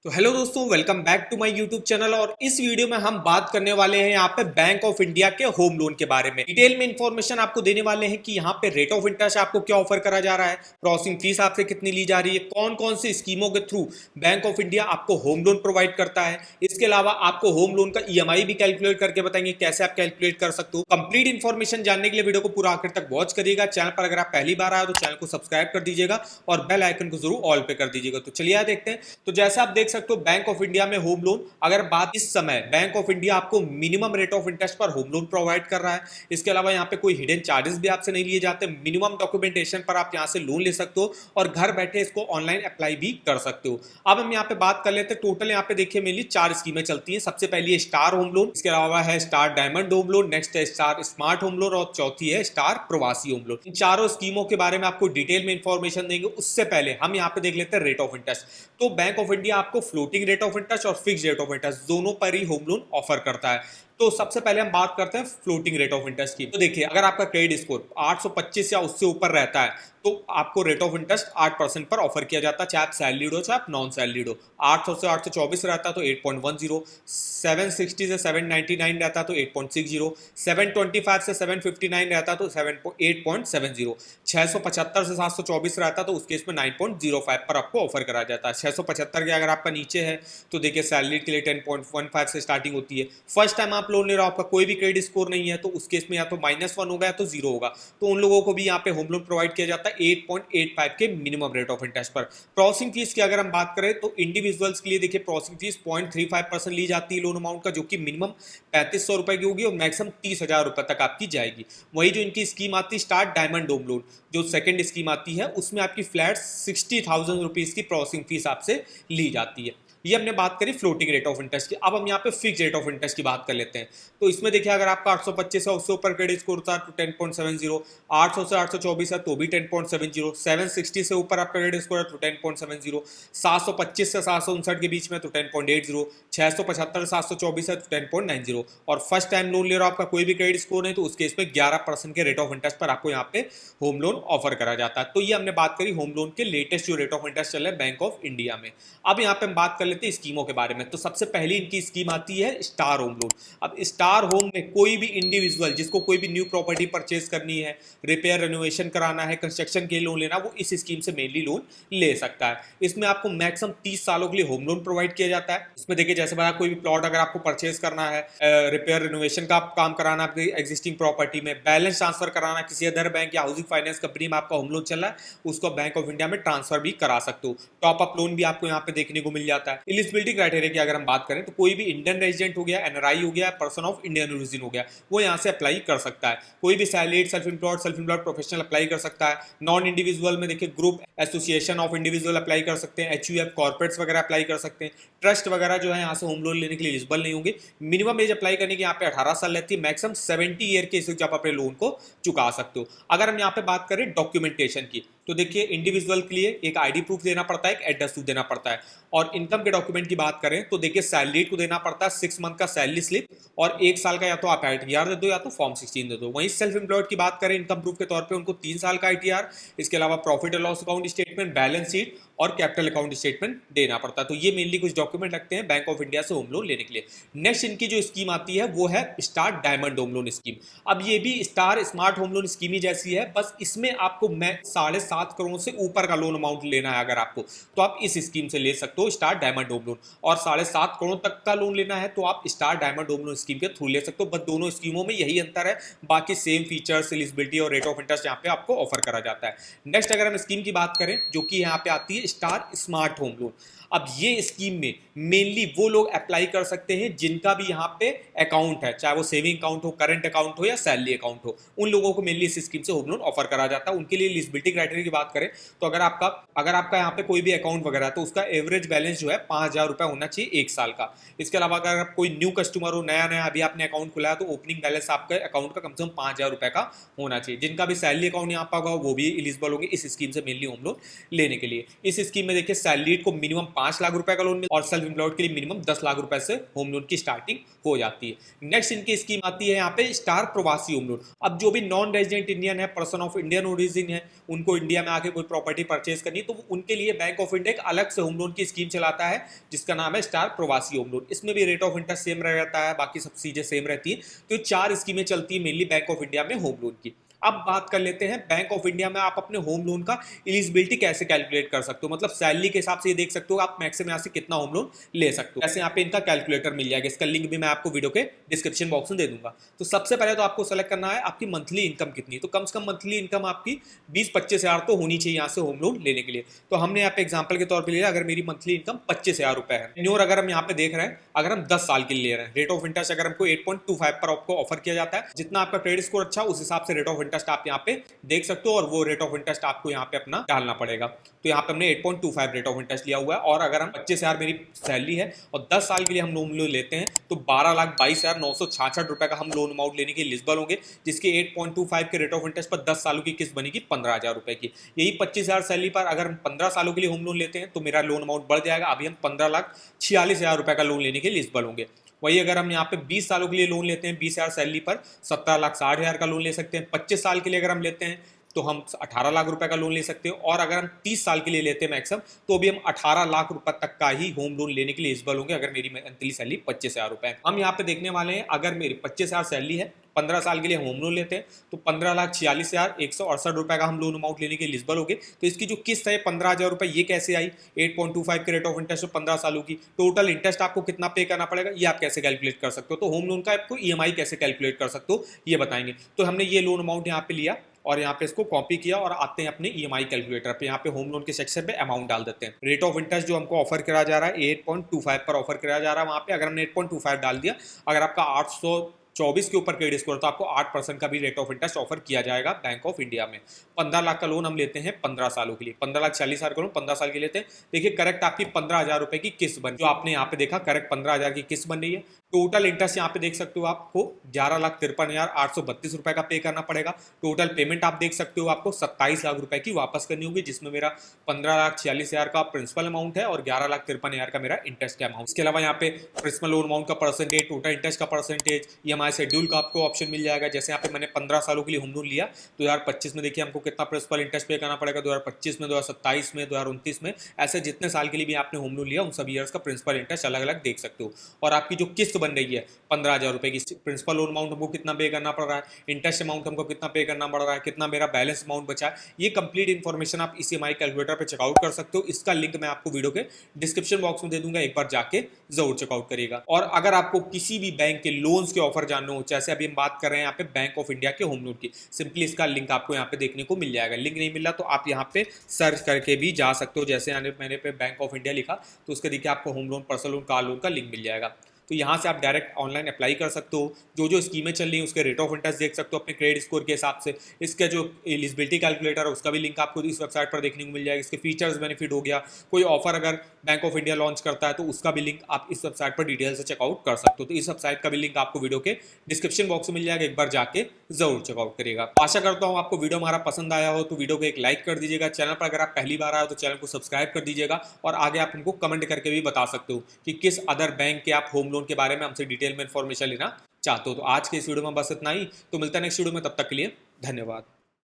तो हेलो दोस्तों, welcome back to my YouTube channel. और इस वीडियो में हम बात करने वाले हैं यहाँ पे बैंक ऑफ इंडिया के होम लोन के बारे में। डिटेल में इंफॉर्मेशन आपको देने वाले हैं कि यहाँ पे रेट ऑफ इंटरेस्ट आपको क्या ऑफर करा जा रहा है, प्रोसेसिंग फीस आपसे कितनी ली जा रही है, कौन कौन सी स्कीमों के थ्रू बैंक ऑफ इंडिया आपको होम लोन प्रोवाइड करता है। इसके अलावा आपको होम लोन का ईएमआई भी कैलकुलेट करके बताएंगे कैसे आप कैलकुलेट कर सकते हो। कंप्लीट इन्फॉर्मेशन जानने के लिए वीडियो को पूरा आखिर तक वॉच करिएगा। चैनल पर अगर आप पहली बार आए तो चैनल को सब्सक्राइब कर दीजिएगा और बेल आइकन को जरूर ऑल पे कर दीजिएगा। तो चलिए देखते हैं। तो जैसे आप देख सकते हो, बैंक ऑफ इंडिया में होम लोन, अगर बात इस समय बैंक ऑफ इंडिया आपको मिनिमम रेट ऑफ इंटरेस्ट पर होम लोन प्रोवाइड कर रहा है। इसके अलावा यहाँ पे कोई हिडन चार्जेस भी आपसे नहीं लिए जाते। मिनिमम डॉक्यूमेंटेशन पर आप यहाँ से लोन ले सकते हो और घर बैठे इसको ऑनलाइन अप्लाई भी कर सकते हो। अब हम यहाँ पे बात कर लेते हैं। टोटल यहाँ पे देखिए मेनली 4 स्कीमें चलती हैं। सबसे पहली है स्टार होम लोन, इसके अलावा है star diamond home loan, next है स्टार स्मार्ट होम लोन और चौथी है स्टार प्रवासी होम लोन। इन चारों स्कीमों के बारे में आपको डिटेल में इंफॉर्मेशन देंगे। उससे पहले हम यहाँ पे देख लेते हैं रेट ऑफ इंटरेस्ट। तो बैंक ऑफ इंडिया आपको फ्लोटिंग रेट ऑफ इंटरेस्ट और फिक्स रेट ऑफ इंटरेस्ट दोनों पर ही होम लोन ऑफर करता है। तो सबसे पहले हम बात करते हैं फ्लोटिंग रेट ऑफ इंटरेस्ट की। तो देखिए, अगर आपका क्रेडिट स्कोर 825 या उससे ऊपर रहता है तो आपको रेट ऑफ इंटरेस्ट 8% पर ऑफर किया जाता है, चाहे आप सैलरीड हो चाहे आप नॉन सैलरीड हो। 800 से 824 रहता है तो 8.10, 760 से 799 रहता है तो 8.60, 725 से 759 रहता है तो 8.70, 675 से 724 रहता है तो उस केस में 9.05 पर आपको ऑफर करा जाता है। 675 के अगर आपका नीचे है तो देखिए सैलरी के लिए 10.15 से स्टार्टिंग होती है। फर्स्ट टाइम आप लोन ले रहे हो, आपका कोई भी क्रेडिट स्कोर नहीं है तो उस केस में या तो -1 होगा या तो 0 होगा। तो उन लोगों को भी यहाँ पे होम लोन प्रोवाइड किया जाता है 8.85 के मिनिमम रेट ऑफ इंटरेस्ट पर। प्रोसेसिंग फीस की अगर हम बात करें तो इंडिविजुअल्स के लिए देखिए प्रोसेसिंग फीस 0.35% ली जाती है लोन अमाउंट का, जो कि मिनिमम 3500 रुपए की होगी और मैक्सिमम 30,000 रुपए तक आपकी जाएगी। वही जो इनकी स्कीम आती है स्टार डायमंड होम लोन, जो सेकंड स्कीम आती है, उसमें आपकी फ्लैट 60,000 रुपीज की प्रोसेसिंग फीस आपसे ली जाती है। ये हमने बात करी फ्लोटिंग रेट ऑफ इंटरेस्ट की। अब हम यहाँ पे फिक्स रेट ऑफ इंटरेस्ट की बात कर लेते हैं। तो इसमें देखिए, अगर आपका 825 है उससे ऊपर क्रेडिट स्कोर था तो 10.70, 800 से 824 है तो भी 10.70, 760 से ऊपर आपका क्रेडिट स्कोर है तो 10.70, 725 से 759 के बीच में तो 10.80, 675 से 724 है तो 10.90 और फर्स्ट टाइम लोन ले रहा आपका कोई भी क्रेडिट स्कोर नहीं तो उस केस में 11% के रेट ऑफ इंटरेस्ट पर आपको यहाँ पे होम लोन ऑफर करा जाता है। तो ये हमने बात करी होम लोन के लेटेस्ट जो रेट ऑफ इंटरेस्ट चल रहा है बैंक ऑफ इंडिया में। अब यहाँ पे हम बात कर लेते हैं स्कीमों के बारे में। तो सबसे पहली इनकी स्कीम आती है स्टार होम लोन। अब स्टार होम में कोई भी इंडिविजुअल जिसको कोई भी न्यू प्रॉपर्टी परचेज करनी है, रिपेयर रेनोवेशन कराना है, कंस्ट्रक्शन के लोन लेना, वो इस स्कीम से मेनली लोन ले सकता है। इसमें आपको मैक्सिमम 30 सालों के लिए होम लोन प्रोवाइड किया जाता है। इसमें देखिए, जैसे बता कोई भी प्लॉट अगर आपको परचेज करना है, रिपेयर रेनोवेशन का काम कराना आपकी एग्जिस्टिंग प्रॉपर्टी में, बैलेंस ट्रांसफर कराना किसी अदर बैंक या हाउसिंग फाइनेंस कंपनी में आपका होम लोन चल रहा है, उसको बैंक ऑफ इंडिया में ट्रांसफर भी करा सकते हो। टॉप अप लोन भी आपको यहाँ पे देखने को मिल जाता है। एलिजिबिलिटी क्राइटेरिया की अगर हम बात करें तो कोई भी इंडियन रेजिडेंट हो गया, एनआरआई हो गया, पर्सन ऑफ इंडियन ओरिजिन हो गया, वो यहाँ से अप्लाई कर सकता है। कोई भी salaried, self employed professional apply कर सकता है। नॉन इंडिविजुअल में देखिए group, association of individual apply कर सकते हैं, एचयूएफ कॉर्पोरेट्स वगैरह अप्लाई कर सकते हैं। ट्रस्ट वगैरह जो है यहाँ से होम लोन लेने के लिए एलिजिबल नहीं होंगे। मिनिमम एज अप्लाई करने की यहाँ पे 18 साल रहती है, मैक्सिमम 70 ईयर के हिसाब से आप अपने लोन को चुका सकते हो। अगर हम यहाँ पे बात करें डॉक्यूमेंटेशन की तो देखिए, इंडिविजुअल के लिए एक आईडी प्रूफ देना पड़ता है, एक एड्रेस प्रूफ देना पड़ता है। और इनकम के डॉक्यूमेंट की बात करें तो देखिए, सैलरी को देना पड़ता है 6 मंथ का सैलरी स्लिप और 1 साल का या तो आप आईटीआर दे दो या तो फॉर्म 16 दे दो। वहीं सेल्फ एम्प्लॉयड की बात करें इनकम प्रूफ के तौर पे उनको 3 साल का आईटीआर, इसके अलावा profit and loss account statement, balance sheet और कैपिटल अकाउंट स्टेटमेंट देना पड़ता है। तो ये मेनली कुछ डॉक्यूमेंट लगते हैं बैंक ऑफ इंडिया से होम लोन लेने के लिए। नेक्स्ट इनकी जो स्कीम आती है वो है star diamond home loan scheme. अब ये भी star smart home loan scheme ही जैसी है, बस इसमें आपको 7.5 करोड़ से ऊपर का लोन अमाउंट लेना है अगर आपको, तो आप इस स्कीम से ले सकते हो स्टार डायमंड होम लोन। और 7.5 करोड़ तक का लोन लेना है तो आप star diamond home loan scheme के थ्रू ले सकते हो। बस दोनों स्कीमों में यही अंतर है, बाकी सेम फीचर्स, एलिजिबिलिटी और रेट ऑफ इंटरेस्ट यहाँ पे आपको ऑफर करा जाता है। नेक्स्ट अगर हम स्कीम की बात करें जो कि यहाँ पे आती है स्टार स्मार्ट होम लोन। अब ये स्कीम में मेनली वो लोग अप्लाई कर सकते हैं जिनका भी यहाँ पे अकाउंट है, चाहे वो सेविंग अकाउंट हो, करंट अकाउंट हो या सैलरी अकाउंट हो, उन लोगों को मेनली इस स्कीम से होम लोन ऑफर करा जाता है। उनके लिए एलिजिबिलिटी क्राइटेरिया की बात करें तो अगर आपका यहाँ पे कोई भी अकाउंट वगैरह है तो उसका एवरेज बैलेंस जो है 5,000 रुपये होना चाहिए 1 साल का। इसके अलावा अगर आप कोई न्यू कस्टमर हो, नया नया अभी आपने अकाउंट खुला है, तो ओपनिंग बैलेंस आपके अकाउंट का कम से कम 5,000 रुपये का होना चाहिए। जिनका भी सैलरी अकाउंट यहाँ पर होगा वो भी एलिजिबल होंगे इस स्कीम से मेनली होम लोन लेने के लिए। इस स्कीम में देखिए, सैलरी को मिनिमम 5 लाख रुपए का लोन मिलता है और सेल्फ एम्प्लॉयड के लिए मिनिमम 10 लाख रुपए से होम लोन की स्टार्टिंग हो जाती है। नेक्स्ट इनकी स्कीम आती है यहाँ पे स्टार प्रवासी होम लोन। अब जो भी नॉन रेजिडेंट इंडियन है, पर्सन ऑफ इंडियन ओरिजिन है, उनको इंडिया में आके कोई प्रॉपर्टी परचेज करनी है तो उनके लिए बैंक ऑफ इंडिया एक अलग से होम लोन की स्कीम चलाता है जिसका नाम है स्टार प्रवासी होम लोन। इसमें भी रेट ऑफ इंटरेस्ट सेम रहता है, बाकी सब चीजें सेम रहती है। तो 4 स्कीमें चलती है मेनली बैंक ऑफ इंडिया में होम लोन की। अब बात कर लेते हैं बैंक ऑफ इंडिया में आप अपने होम लोन का एलिजिबिलिटी कैसे कैलकुलेट कर सकते हो, मतलब सैलरी के हिसाब से ये देख सकते हो आप मैक्सिमम यहाँ से कितना होम लोन ले सकते हो। ऐसे यहाँ पे इनका कैलकुलेटर मिल जाएगा, इसका लिंक भी मैं आपको वीडियो के डिस्क्रिप्शन बॉक्स में दे दूंगा। तो सबसे पहले तो आपको सेलेक्ट करना है आपकी मंथली इनकम कितनी है। तो कम से कम मंथली इनकम आपकी 20-25 हज़ार तो होनी चाहिए यहाँ से होम लोन लेने के लिए। तो हमने यहाँ पे एग्जाम्पल के तौर पर लिया, अगर मेरी मंथली इनकम 25,000 रुपए है न्यूर, अगर हम यहाँ पे देख रहे हैं, अगर हम 10 साल के लिए ले रहे हैं, रेट ऑफ इंटरेस्ट अगर हमको 8.25 पर आपको ऑफर किया जाता है। जितना आपका क्रेडिट स्कोर अच्छा उस हिसाब से रेट ऑफ इंटरेस्ट आप यहाँ पे देख सकते हो और वो रेट ऑफ इंटरेस्ट आपको यहाँ पे अपना डालना पड़ेगा। तो यहाँ पे हमने 8.25 रेट ऑफ इंटरेस्ट लिया हुआ है। और अगर हम 25,000 मेरी सैलरी है और 10 साल के लिए हम लोन लेते हैं तो 12,22,966 रुपए का हम लोन अमाउंट लेने के एलिजिबल होंगे, जिसके 8.25 के रेट ऑफ इंटरेस्ट पर 10 सालों की किस्त बनेगी 15,000 रुपए की। यही 25,000 सैलरी पर अगर हम 15 सालों के लिए होम लोन लेते हैं तो मेरा लोन अमाउंट बढ़ जाएगा, अभी हम 15,46,000 रुपए का लोन लेने के एलिजिबल होंगे। वही अगर हम यहाँ पे 20 सालों के लिए लोन लेते हैं 20,000 सैलरी पर 17,60,000 का लोन ले सकते हैं। 25 साल के लिए अगर हम लेते हैं तो हम 18 लाख रुपए का लोन ले सकते हो। और अगर हम 30 साल के लिए लेते हैं मैक्सिमम तो भी हम 18 लाख रुपए तक का ही होम लोन लेने के लिए एलिजिबल होंगे अगर मेरी मंथली सैलरी 25,000 रुपए है। हम यहाँ पे देखने वाले हैं, अगर मेरी 25,000 सैलरी है 15 साल के लिए होम लोन लेते हैं तो 15,46,168 रुपए का हम लोन अमाउंट लेने के एलिजिबल हो गए। तो इसकी जो किस्त है 15,000 रुपए, ये कैसे आई? 8.25 के रेट ऑफ इंटरेस्ट 15 सालों की, टोटल इंटरेस्ट आपको कितना पे करना पड़ेगा ये आप कैसे कैलकुलेट कर सकते हो। तो होम लोन का आपको ईएमआई कैसे कैलकुलेट कर सकते हो ये बताएंगे। तो हमने ये लोन अमाउंट यहाँ पे लिया और यहाँ पे इसको कॉपी किया और आते हैं अपने ईएमआई कैलकुलेटर पे। यहाँ पे होम लोन के सेक्शन पे अमाउंट डाल देते हैं। रेट ऑफ इंटरेस्ट जो हमको ऑफर करा जा रहा है 8.25 पर ऑफर करा जा रहा है, वहाँ पे अगर हमने 8.25 डाल दिया, अगर आपका 824 के ऊपर क्रेडिट स्कोर तो आपको 8% का भी रेट ऑफ इंटरेस्ट ऑफर किया जाएगा बैंक ऑफ इंडिया में। 15 लाख का लोन हम लेते हैं 15 सालों के लिए, 15,40,000 का लोन 15 साल के लेते हैं। देखिए करेक्ट आपकी 15,000 रुपए की किस्त बन, जो आपने यहाँ पे देखा करेक्ट 15,000 की किस्त बन रही है। टोटल इंटरेस्ट यहाँ पे देख सकते हो आपको 11,53,832 रुपए का पे करना पड़ेगा। टोटल पेमेंट आप देख सकते हो आपको 27 लाख रुपए की वापस करनी होगी, जिसमें मेरा 15,46,000 का प्रिंसिपल अमाउंट है और 11,53,000 का मेरा इंटरेस्ट का अमाउंट। इसके अलावा यहाँ पे प्रिंसिपल लोन अमाउंट का परसेंटेज, टोटल इंटरेस्ट का परसेंटेज, ईएमआई शेड्यूल का आपको ऑप्शन मिल जाएगा। जैसे यहाँ पे मैंने 15 सालों के लिए होम लोन लिया 2025 में, देखिए हमको कितना प्रिंसिपल इंटरेस्ट पे करना पड़ेगा 2025 में, 2027 में, 2029 में, ऐसे जितने साल के लिए भी आपने होम लोन लिया उन सभी ईयर्स का प्रिंसिपल इंटरेस्ट अलग अलग देख सकते हो। और आपकी जो किस्त बन रही है 15,000 रुपए की, प्रिंसिपल लोन अमाउंट हमको कितना पे करना पड़ रहा है, इंटरेस्ट अमाउंट हमको कितना पे करना पड़ रहा है, कितना मेरा बैलेंस अमाउंट बचा है, ये कंप्लीट इन्फॉर्मेशन आप इस ईएमआई कैलकुलेटर पे चेकआउट कर सकते हो। इसका लिंक मैं आपको वीडियो के डिस्क्रिप्शन बॉक्स में दे दूंगा, एक बार जाके जरूर चेकआउट करिएगा। और अगर आपको किसी भी बैंक के लोन्स के ऑफर जानने हो, जैसे अभी हम बात कर रहे हैं यहाँ पे बैंक ऑफ इंडिया के होम लोन की, सिंपली इसका लिंक आपको यहाँ पे देखने को मिल जाएगा। लिंक नहीं मिल रहा तो आप यहाँ पे सर्च करके भी जा सकते हो। जैसे मैंने पे बैंक ऑफ इंडिया लिखा तो उसके देखिए आपको home loan, personal loan, car loan का लिंक मिल जाएगा। तो यहाँ से आप डायरेक्ट ऑनलाइन अप्लाई कर सकते हो। जो स्कीमें चल रही हैं उसके रेट ऑफ इंटरेस्ट देख सकते हो अपने क्रेडिट स्कोर के हिसाब से। इसका जो एलिजिबिलिटी कैलकुलेटर है उसका भी लिंक आपको इस वेबसाइट पर देखने को मिल जाएगा। इसके फीचर्स, बेनिफिट हो गया, कोई ऑफर अगर बैंक ऑफ इंडिया लॉन्च करता है तो उसका भी लिंक आप इस वेबसाइट पर डिटेल से चेकआउट कर सकते हो। तो इस वेबसाइट का भी लिंक आपको वीडियो के डिस्क्रिप्शन बॉक्स में मिल जाएगा, एक बार जाके जरूर चेकआउट करिएगा। आशा करता हूँ आपको वीडियो हमारा पसंद आया हो तो वीडियो को एक लाइक कर दीजिएगा। चैनल पर अगर आप पहली बार आए हो तो चैनल को सब्सक्राइब कर दीजिएगा। और आगे आप हमको कमेंट करके भी बता सकते हो कि किस अदर बैंक के आप होम लोन के बारे में हमसे डिटेल में इन्फॉर्मेशन लेना चाहते हो। तो आज के इस वीडियो में बस इतना ही, तो मिलता है नेक्स्ट वीडियो में, तब तक के लिए धन्यवाद।